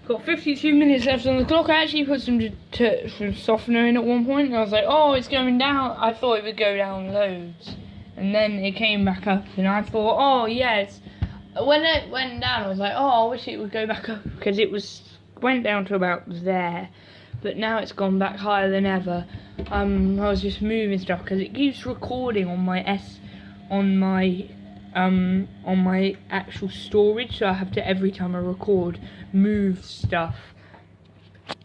Got 52 minutes left on the clock. I actually put some softener in at one point, and I was like, oh, it's going down. I thought it would go down loads. And then it came back up, and I thought, oh, yes. When it went down, I was like, oh, I wish it would go back up, because it went down to about there. But now it's gone back higher than ever. I was just moving stuff, because it keeps recording on my on my actual storage, so I have to, every time I record, move stuff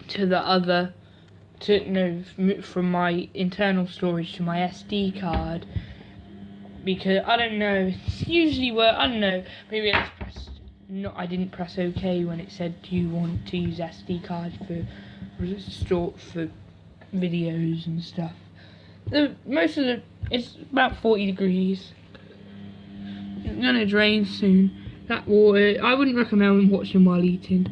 to the other, from my internal storage to my SD card, because I don't know, it's usually where, I don't know, maybe I didn't press OK when it said, do you want to use SD card for videos and stuff. It's about 40 degrees. It's gonna drain soon. That water, I wouldn't recommend watching while eating.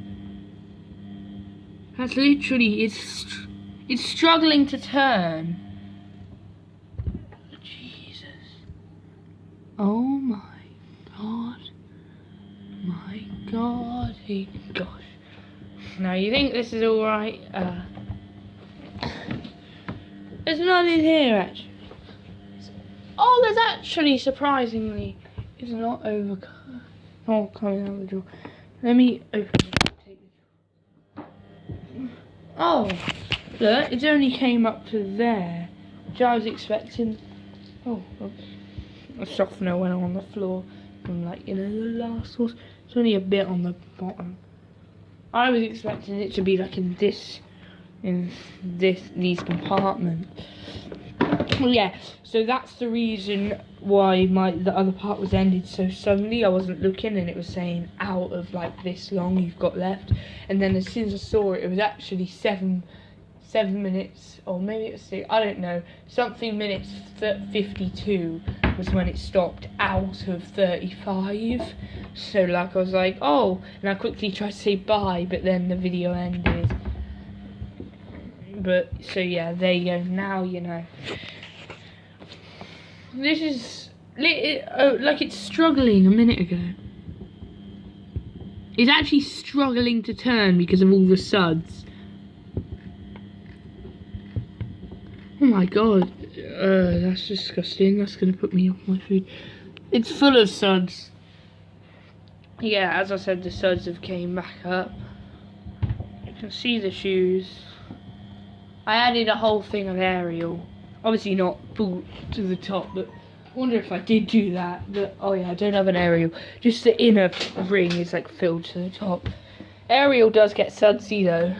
That's literally, it's struggling to turn. Jesus. Oh my god. My god. Gosh. Now you think this is alright? There's none in here actually. Oh, there's actually, surprisingly, it's not overcome. Oh, coming out the door. Let me open it. Take the door. Oh, look, it only came up to there, which I was expecting. Oh, oops. A softener went on the floor. And like, the last one. It's only a bit on the bottom. I was expecting it to be like in these compartments. Well, yeah, so that's the reason why the other part was ended so suddenly. I wasn't looking, and it was saying out of like this long you've got left, and then as soon as I saw it, it was actually 7 minutes, or maybe it was 6, I don't know, something minutes 52 was when it stopped out of 35. So like I was like, oh, and I quickly tried to say bye, but then the video ended. But so yeah, there you go. Now you know. This is like it's struggling a minute ago. It's actually struggling to turn because of all the suds. Oh my god, that's disgusting. That's gonna put me off my food. It's full of suds. Yeah, as I said, the suds have came back up. You can see the shoes. I added a whole thing of Ariel. Obviously not full to the top, but I wonder if I did do that. But oh yeah, I don't have an Ariel. Just the inner ring is like filled to the top. Ariel does get sudsy though.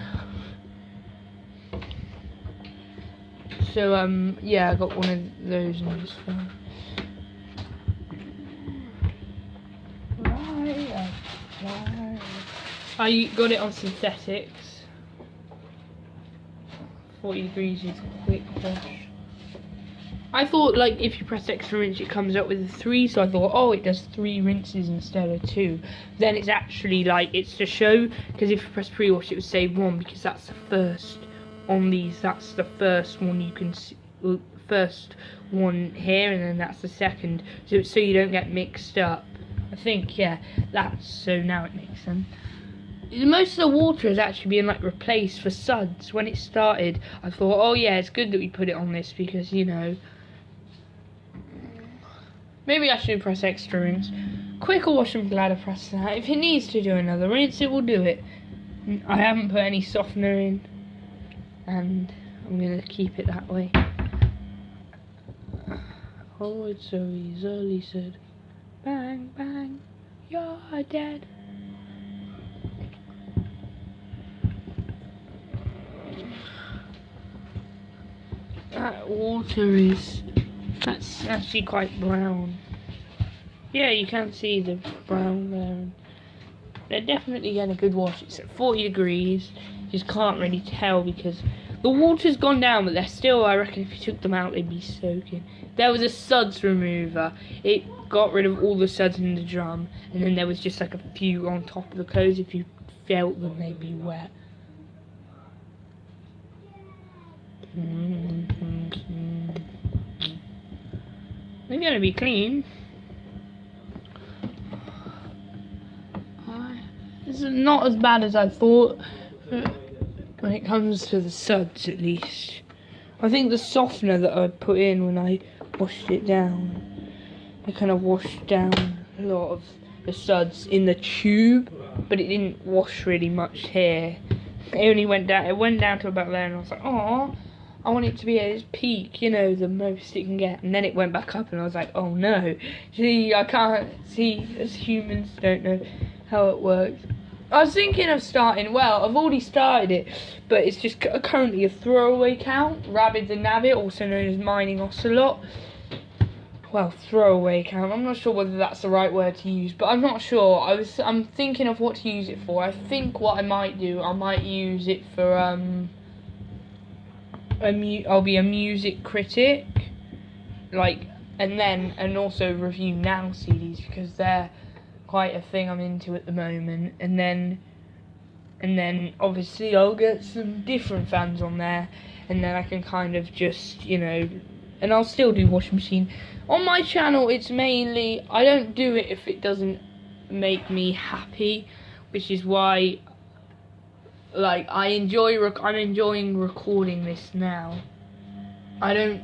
So yeah, I got one of those in this one. I got it on synthetics. 40 degrees is quick wash. I thought like if you press extra rinse it comes up with a 3, so I thought, oh, it does 3 rinses instead of 2. Then it's actually like, it's to show, because if you press pre-wash it would say 1, because that's the first on these, that's the first one you can see, first one here, and then that's the second, so you don't get mixed up. I think, yeah, that's, so now it makes sense. Most of the water is actually being like replaced for suds. When it started, I thought, oh yeah, it's good that we put it on this because, you know, maybe I should press extra rinse. Quicker wash, I'm glad I pressed that. If it needs to do another rinse, it will do it. I haven't put any softener in, and I'm gonna keep it that way. Oh, it's so easily said. Bang, bang, you're dead. That water that's actually quite brown. Yeah, you can see the brown there. They're definitely getting a good wash. It's at 40 degrees. You just can't really tell because the water's gone down, but they're still, I reckon if you took them out, they'd be soaking. There was a suds remover. It got rid of all the suds in the drum, and then there was just like a few on top of the clothes. If you felt them, they'd be wet. They're gonna be clean. it's not as bad as I thought when it comes to the suds, at least. I think the softener that I put in when I washed it down, it kind of washed down a lot of the suds in the tube, but it didn't wash really much here. It only went down. It went down to about there, and I was like, "Oh, I want it to be at its peak, you know, the most it can get." And then it went back up, and I was like, "Oh no!" See, I can't see. As humans, don't know how it works. I was thinking of starting. Well, I've already started it, but it's just currently a throwaway count. Rabid the Nabbit, also known as Mining Ocelot. Well, throwaway count. I'm not sure whether that's the right word to use, but I'm not sure. I'm thinking of what to use it for. I think what I might do, I might use it for I'll be a music critic, like, and also review Now CDs, because they're quite a thing I'm into at the moment. And then obviously I'll get some different fans on there, and then I can kind of just, you know, and I'll still do washing machine. On my channel, it's mainly, I don't do it if it doesn't make me happy, which is why, like, I'm enjoying recording this now. I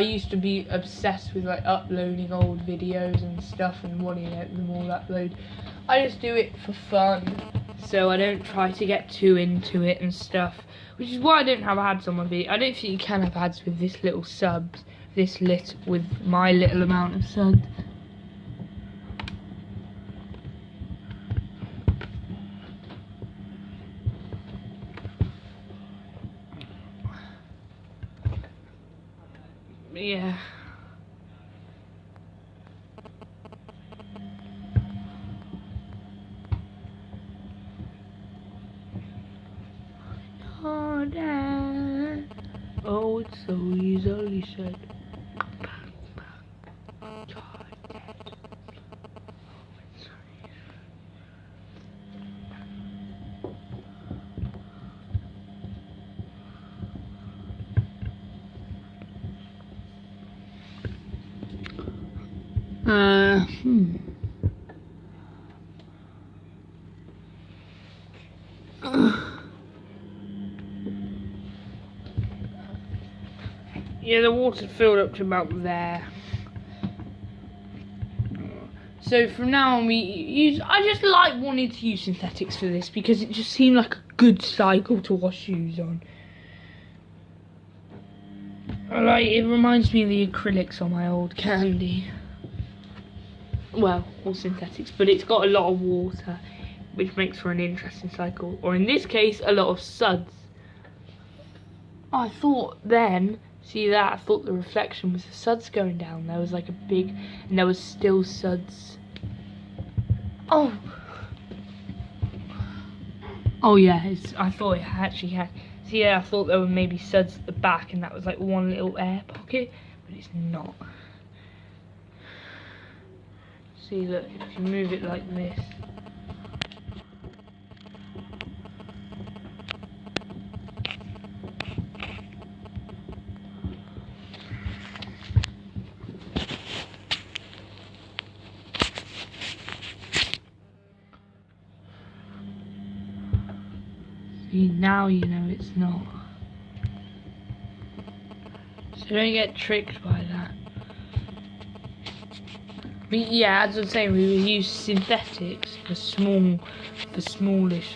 used to be obsessed with, like, uploading old videos and stuff and wanting them all uploaded. I just do it for fun, so I don't try to get too into it and stuff, which is why I don't have ads on my video. I don't think you can have ads with this little subs, with my little amount of subs. Yeah. Oh, Dad. Oh, it's so easily said. Yeah, the water filled up to about there. So from now on, I just like wanting to use synthetics for this, because it just seemed like a good cycle to wash shoes on. Like, it reminds me of the acrylics on my old candy. Well, all synthetics, but it's got a lot of water, which makes for an interesting cycle. Or in this case, a lot of suds. I thought then, see that, I thought the reflection was the suds going down. There was like a big, and there was still suds. Oh yeah, I thought it actually had. See, yeah, I thought there were maybe suds at the back, and that was like one little air pocket, but it's not. See, look, if you move it like this. See, now you know it's not. So don't get tricked by that. But yeah, as I was saying, we would use synthetics for smallish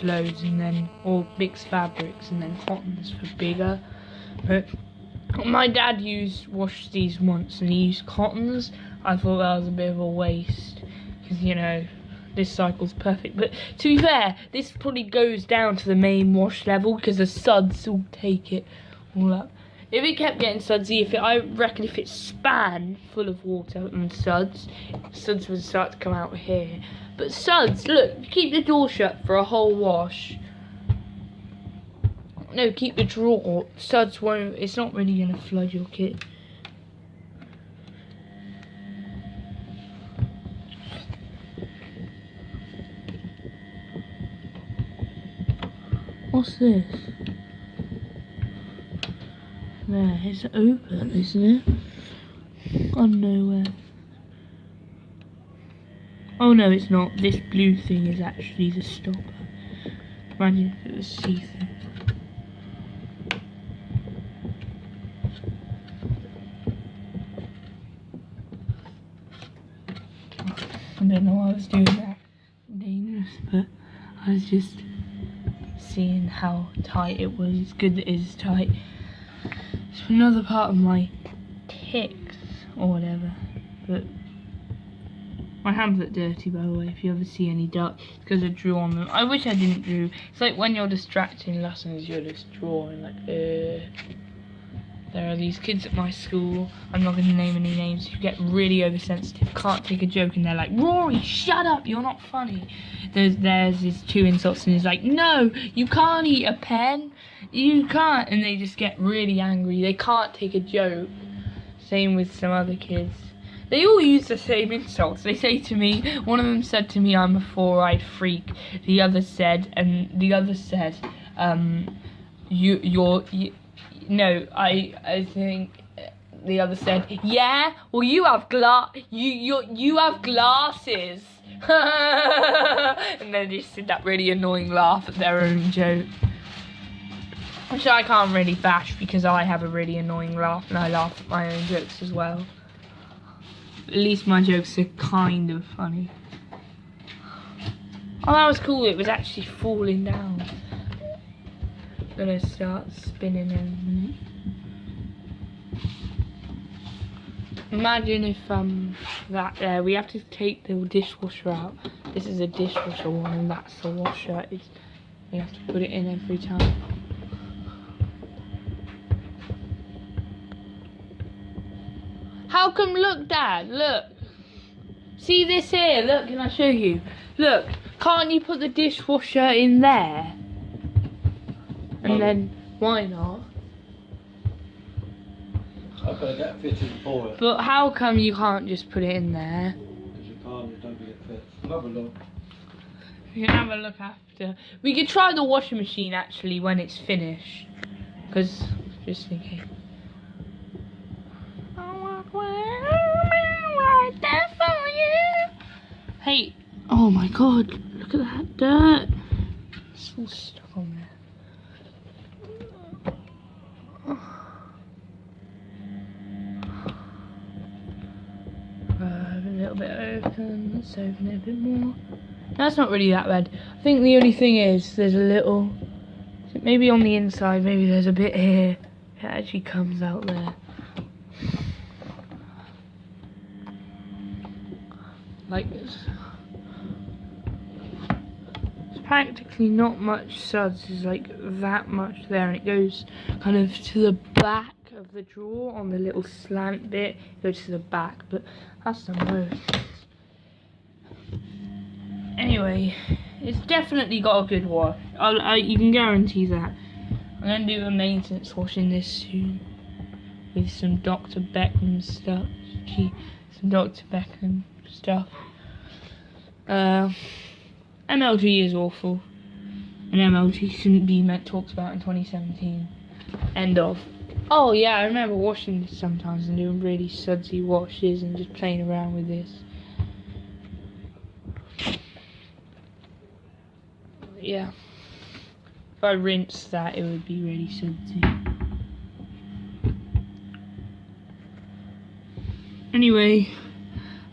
loads, and then, or mixed fabrics, and then cottons for bigger. But my dad washed these once, and he used cottons. I thought that was a bit of a waste, because, you know, this cycle's perfect. But to be fair, this probably goes down to the main wash level, because the suds will take it all up. If it kept getting sudsy, I reckon if it span full of water and suds would start to come out here. But suds, look, keep the door shut for a whole wash. No, keep the drawer. Suds won't, it's not really going to flood your kit. What's this? There, it's open, isn't it? Oh, nowhere. Oh no, it's not. This blue thing is actually the stopper. Imagine if it was see-through. I don't know why I was doing that. Dangerous, but I was just seeing how tight it was. It's good that it is tight. It's another part of my ticks or whatever. But my hands look dirty, by the way. If you ever see any dark, it's because I drew on them. I wish I didn't drew. It's like when you're distracting lessons, you're just drawing like. There are these kids at my school, I'm not going to name any names, who get really oversensitive, can't take a joke, and they're like, Rory, shut up, you're not funny. There's his 2 insults, and he's like, no, you can't eat a pen, you can't, and they just get really angry, they can't take a joke. Same with some other kids. They all use the same insults. They say to me, one of them said to me, I'm a 4-eyed freak. The other said, no, I think the other said, yeah, well you have you have glasses. And then just did that really annoying laugh at their own joke. Which I can't really bash because I have a really annoying laugh and I laugh at my own jokes as well. At least my jokes are kind of funny. Oh, that was cool, it was actually falling down. Gonna start spinning in. Imagine if that there, we have to take the dishwasher out. This is a dishwasher one and that's the washer. We have to put it in every time. How come, look Dad, look. See this here, look, can I show you? Look, can't you put the dishwasher in there? And then, why not? I've got to get fitted for it. But how come you can't just put it in there? Because you can't, it don't get fit. Have a look. We can have a look after. We could try the washing machine actually when it's finished. Because, just in case. Right there for you. Hey, oh my god, look at that dirt. It's all stuck on there. A little bit open, let's open it a bit more. That's not really that bad. I think the only thing is there's a little, maybe on the inside, maybe there's a bit here. It actually comes out there. Like this. It's practically not much suds, there's like that much there, and it goes kind of to the back of the drawer on the little slant bit. It goes to the back, but that's the most. Anyway, it's definitely got a good wash. You can guarantee that. I'm going to do a maintenance wash in this soon with some Dr. Beckham stuff. Some Dr. Beckham stuff. MLG is awful, and MLG shouldn't be talked about in 2017. End of. Oh yeah, I remember washing this sometimes and doing really sudsy washes and just playing around with this. Yeah. If I rinsed that, it would be really sudsy. Anyway,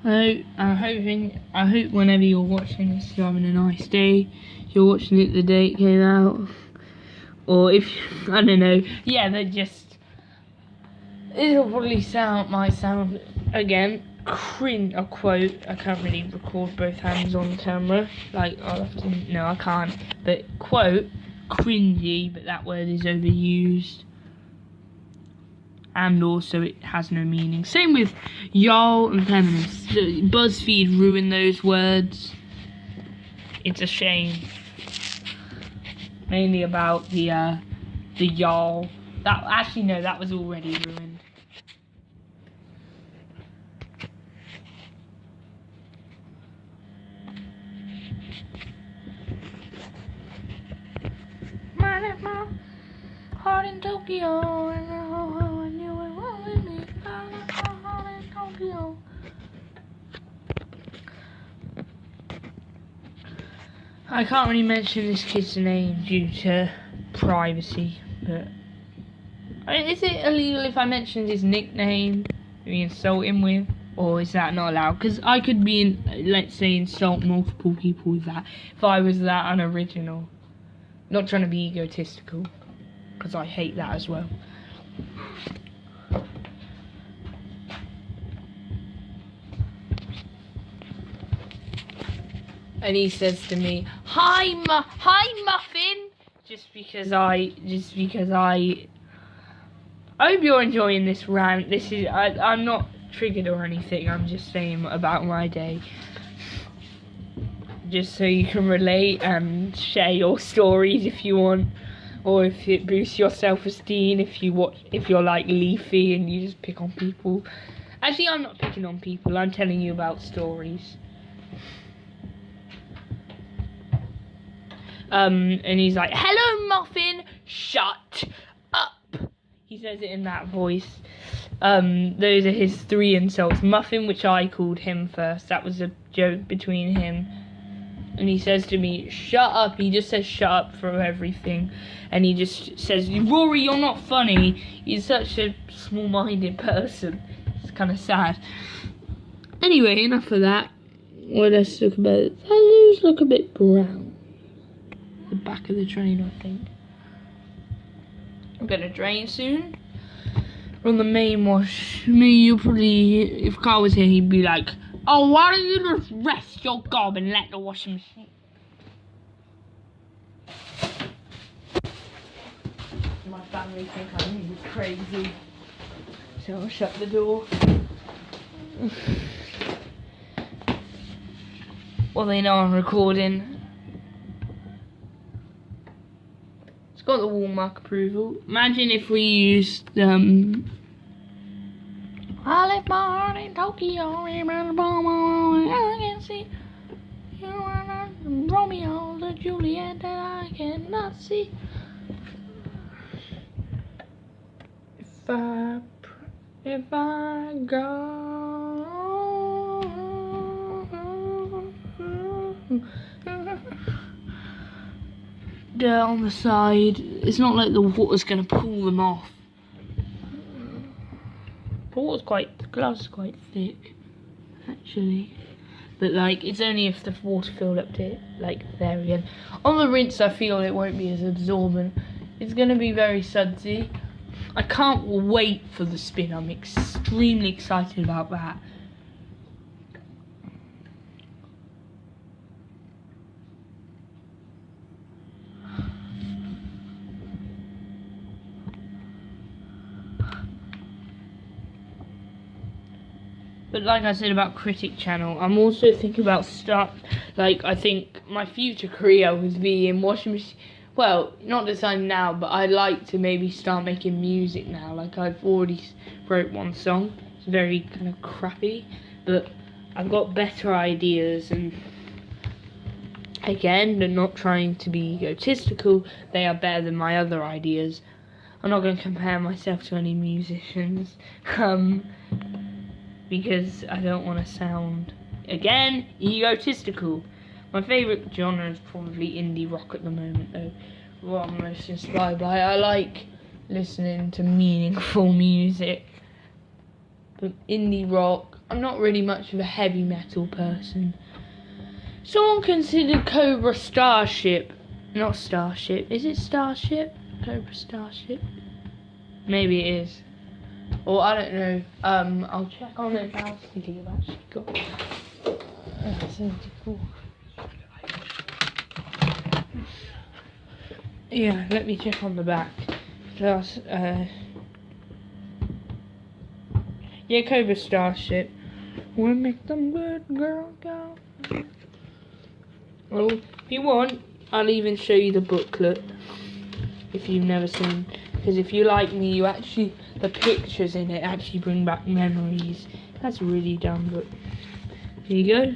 I hope whenever you're watching this, you're having a nice day. If you're watching it the day it came out, or if I don't know, yeah, they're just. It'll probably might sound again a quote. I can't really record both hands on camera. Like I'll have to. No, I can't. But quote cringy, but that word is overused. And also it has no meaning. Same with y'all and feminists. BuzzFeed ruined those words. It's a shame. Mainly about the y'all. That actually no, that was already ruined. My heart in Tokyo. I can't really mention this kid's name due to privacy, but is it illegal if I mentioned his nickname, we insult him with, or is that not allowed? Because I could be, let's say, insult multiple people with that if I was that unoriginal. Not trying to be egotistical, because I hate that as well. And he says to me, "Hi, Muffin," just because I hope you're enjoying this rant. I'm not triggered or anything. I'm just saying about my day, just so you can relate and share your stories if you want, or if it boosts your self-esteem. If you're like Leafy and you just pick on people. Actually, I'm not picking on people. I'm telling you about stories. And he's like, "Hello, Muffin, shut up." He says it in that voice. Those are his 3 insults. Muffin, which I called him first. That was a joke between him. And he says to me, "Shut up." He just says shut up for everything. And he just says, "Rory, you're not funny." He's such a small-minded person. It's kind of sad. Anyway, enough of that. Well, let's talk about it. Those look a bit brown. The back of the train, I think. I'm gonna drain soon. From the main wash. You probably, if Carl was here, he'd be like, "Oh, why don't you just rest your gob and let the washing machine?" My family think I'm crazy, so I'll shut the door. Well, they know I'm recording. Got the Walmart approval. Imagine if we used I left my heart in Tokyo, I can see you are Romeo, the Juliet that I cannot see. If I go down the side, it's not like the water's gonna pull them off. The glass is quite thick, actually. But like, it's only if the water filled up to like there again. On the rinse, I feel it won't be as absorbent. It's gonna be very sudsy. I can't wait for the spin. I'm extremely excited about that. But like I said about Critic Channel, I'm also thinking about I think my future career would be in washing machine. Well, not deciding now, but I'd like to maybe start making music now. Like, I've already wrote one song. It's very kind of crappy, but I've got better ideas. And again, they're not trying to be egotistical. They are better than my other ideas. I'm not going to compare myself to any musicians. Because I don't want to sound, again, egotistical. My favourite genre is probably indie rock at the moment, though. What I'm most inspired by. I like listening to meaningful music. But indie rock, I'm not really much of a heavy metal person. Someone considered Cobra Starship. Not Starship. Is it Starship? Cobra Starship? Maybe it is. Or I don't know. I'll check on it now. See if I've actually got 74. Yeah, let me check on the back. Plus, yeah, Cobra Starship. We'll make them good girl go. Well, if you want, I'll even show you the booklet. If you've never seen. Because if you like me, the pictures in it actually bring back memories. That's really dumb, but here you go.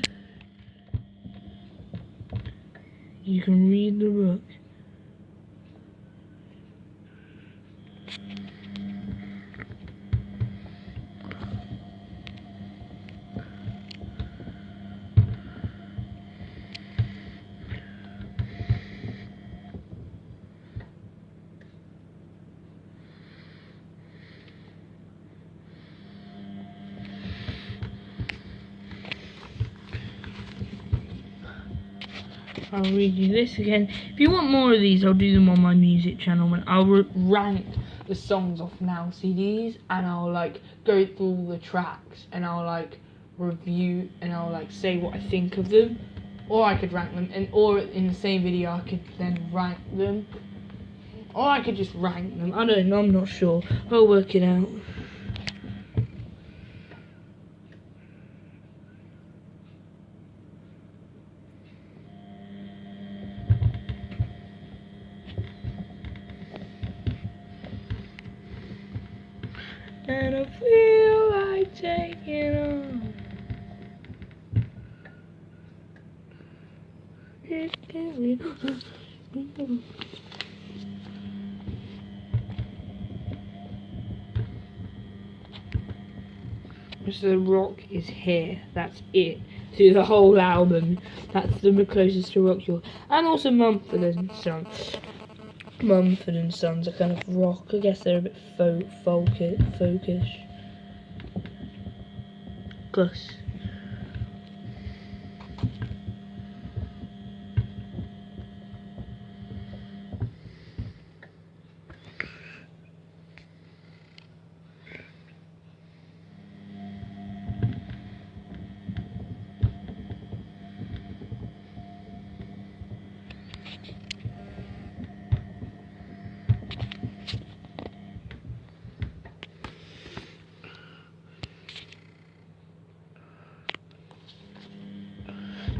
You can read the book. I'll read you this again. If you want more of these, I'll do them on my music channel, and I'll rank the songs off Now CDs, and I'll like go through all the tracks, and I'll like review, and I'll like say what I think of them, or I could rank them, or in the same video I could then rank them, or I could just rank them. I don't know. I'm not sure. I'll work it out. And I feel like taking on. So the rock is here. That's it. To the whole album. That's the closest to rock you'll. And also Mumford and Sons. Mumford and Sons are kind of rock. I guess they're a bit folkish. Gus.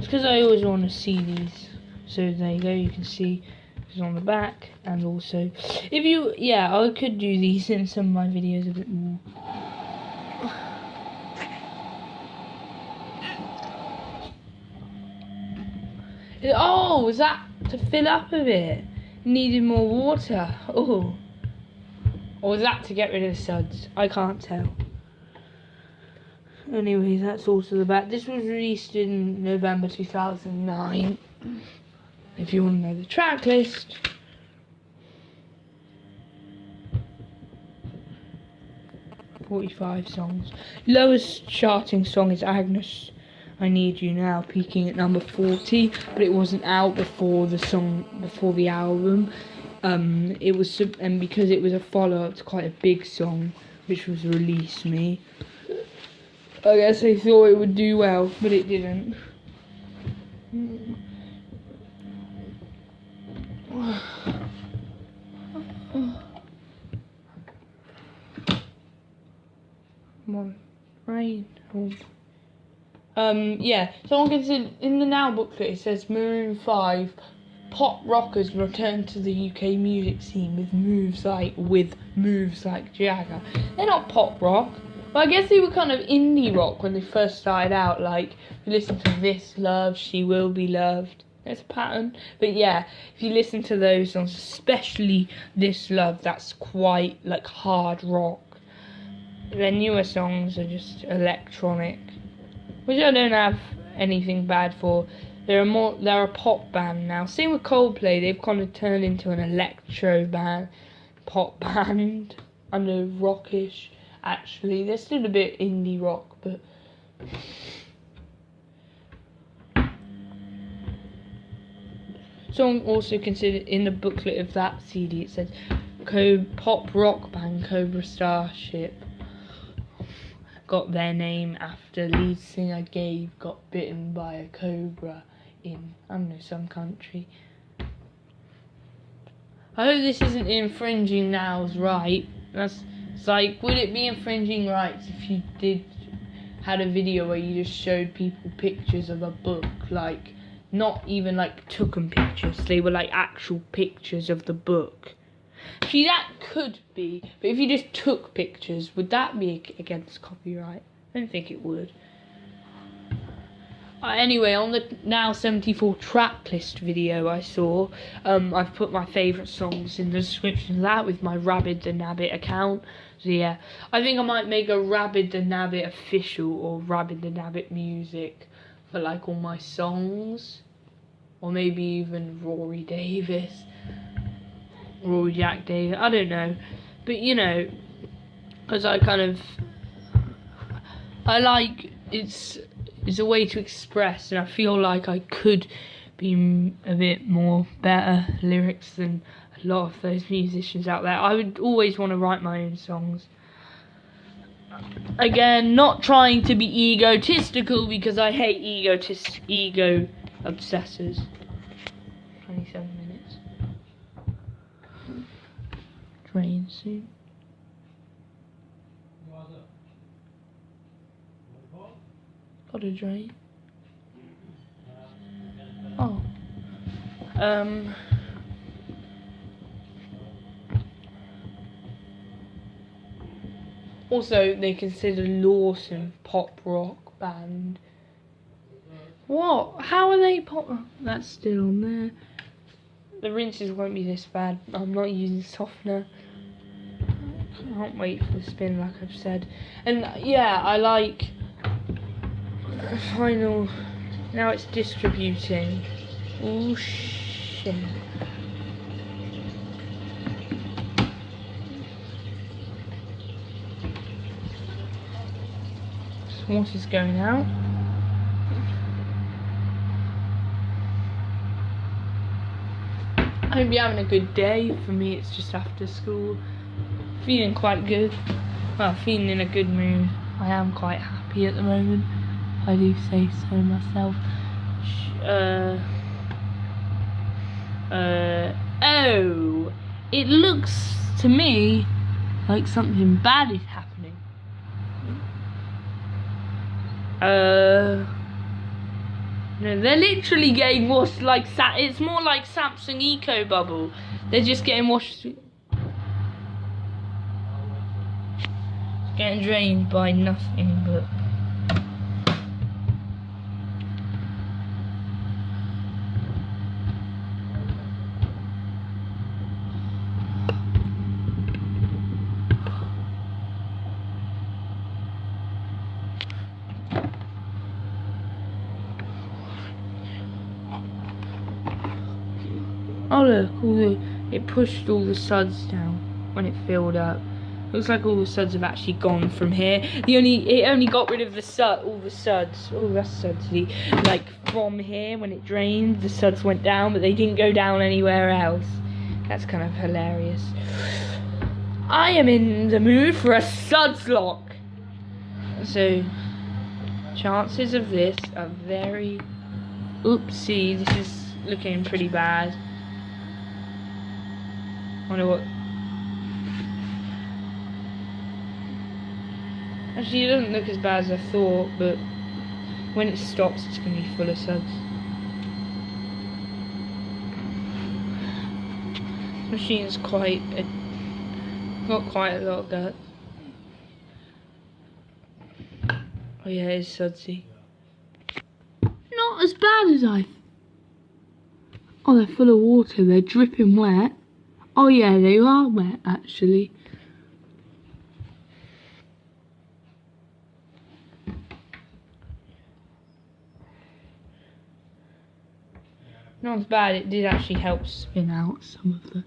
Because I always want to see these, so there you go. You can see it's on the back, and also if you, yeah, I could do these in some of my videos a bit more. Oh, was that to fill up a bit? Needed more water. Oh, or was that to get rid of the suds? I can't tell. Anyway, that's also the back. This was released in November 2009. If you want to know the track list. "45 songs. Lowest charting song is Agnes, I Need You Now, peaking at number 40, but it wasn't out before the album. It was, and because it was a follow-up to quite a big song, which was Release Me, I guess they thought it would do well, but it didn't. Come on, rain. Yeah, someone considered, in the Now booklet it says Maroon 5 pop rockers return to the UK music scene with moves like Jagger. They're not pop rock. But I guess they were kind of indie rock when they first started out. Like, if you listen to This Love, She Will Be Loved. There's a pattern. But yeah, if you listen to those songs, especially This Love, that's quite like hard rock. Their newer songs are just electronic, which I don't have anything bad for. They're a pop band now. Same with Coldplay. They've kind of turned into an electro band, pop band. I know, rockish. Actually, they're still a bit indie rock, but someone also considered, in the booklet of that CD, it says pop rock band Cobra Starship got their name after lead singer Gabe got bitten by a cobra in, I don't know, some country. I hope this isn't infringing Now's right. It's like, would it be infringing rights if you had a video where you just showed people pictures of a book, like, not even like took them pictures, they were like actual pictures of the book? See, that could be, but if you just took pictures, would that be against copyright? I don't think it would. Anyway, on the Now 74 track list video I saw, I've put my favourite songs in the description of that with my Rabid the Nabbit account. So yeah, I think I might make a Rabid the Nabbit official or Rabid the Nabbit music for like all my songs. Or maybe even Rory Jack Davis, I don't know. But you know, because it's a way to express, and I feel like I could been a bit more better lyrics than a lot of those musicians out there. I would always want to write my own songs. Again, not trying to be egotistical, because I hate ego obsessors. 27 minutes. Drain soon. Got a drain. Oh. Also, they consider Lawson pop rock band. What? How are they pop rock? That's still on there. The rinses won't be this bad. I'm not using softener. Can't wait for the spin, like I've said. And yeah, I like final. Now it's distributing. Oh shit. What is going out? I hope you're having a good day. For me, it's just after school. Feeling quite good. Well, feeling in a good mood. I am quite happy at the moment. I do say so myself. Oh, it looks to me like something bad is happening. No, they're literally getting washed like it's more like Samsung Eco Bubble. They're just getting washed. Getting drained by nothing but. Oh look, it pushed all the suds down when it filled up. Looks like all the suds have actually gone from here. It only got rid of all the suds. Oh, that's sudsy. Like from here, when it drained, the suds went down, but they didn't go down anywhere else. That's kind of hilarious. I am in the mood for a suds lock. So, chances of this are very. Oopsie, this is looking pretty bad. Wonder what. Actually, it doesn't look as bad as I thought, but when it stops, it's going to be full of suds. This machine's got quite a lot of guts. Oh yeah, it's sudsy. Not as bad as Oh, they're full of water. They're dripping wet. Oh yeah, they are wet actually. Not as bad. It did actually help spin out some of the.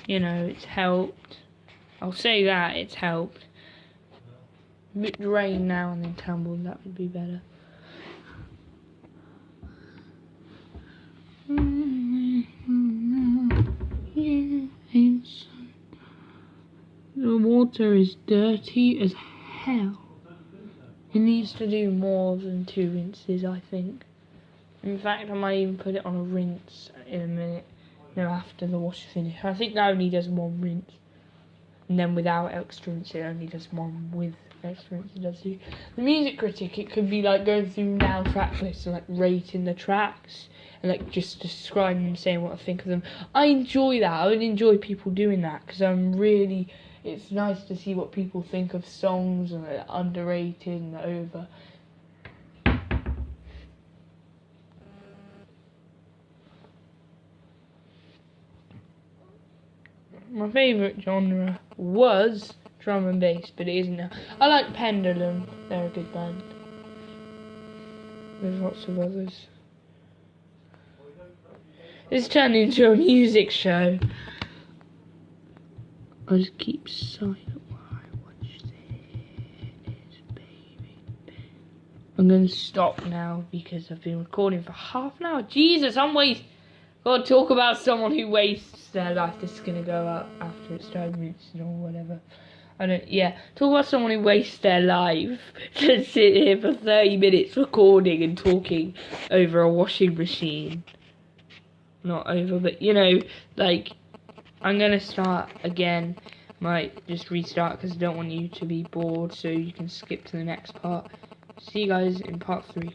You know, it's helped. I'll say that it's helped. A bit drained now and then tumbled, that would be better. The water is dirty as hell. It needs to do more than 2 rinses, I think. In fact, I might even put it on a rinse in a minute. No, after the wash is finished. I think that only does 1 rinse. And then without extra rinse, it only does 1 with extra rinse. It does 2. The music critic, it could be like going through now track lists and like rating the tracks and like just describing and saying what I think of them. I enjoy that. I would enjoy people doing that because it's nice to see what people think of songs and underrated and over. My favourite genre was drum and bass, but it isn't now. I like Pendulum, they're a good band. There's lots of others. It's turned into a music show. I'll just keep silent while I watch this. I'm going to stop now because I've been recording for half an hour. Jesus, God, talk about someone who wastes their life. This is going to go up after it's done rinsing or whatever. Talk about someone who wastes their life to sit here for 30 minutes recording and talking over a washing machine. Not over, but you know, like, I'm going to start again. Might just restart because I don't want you to be bored, so you can skip to the next part. See you guys in part 3.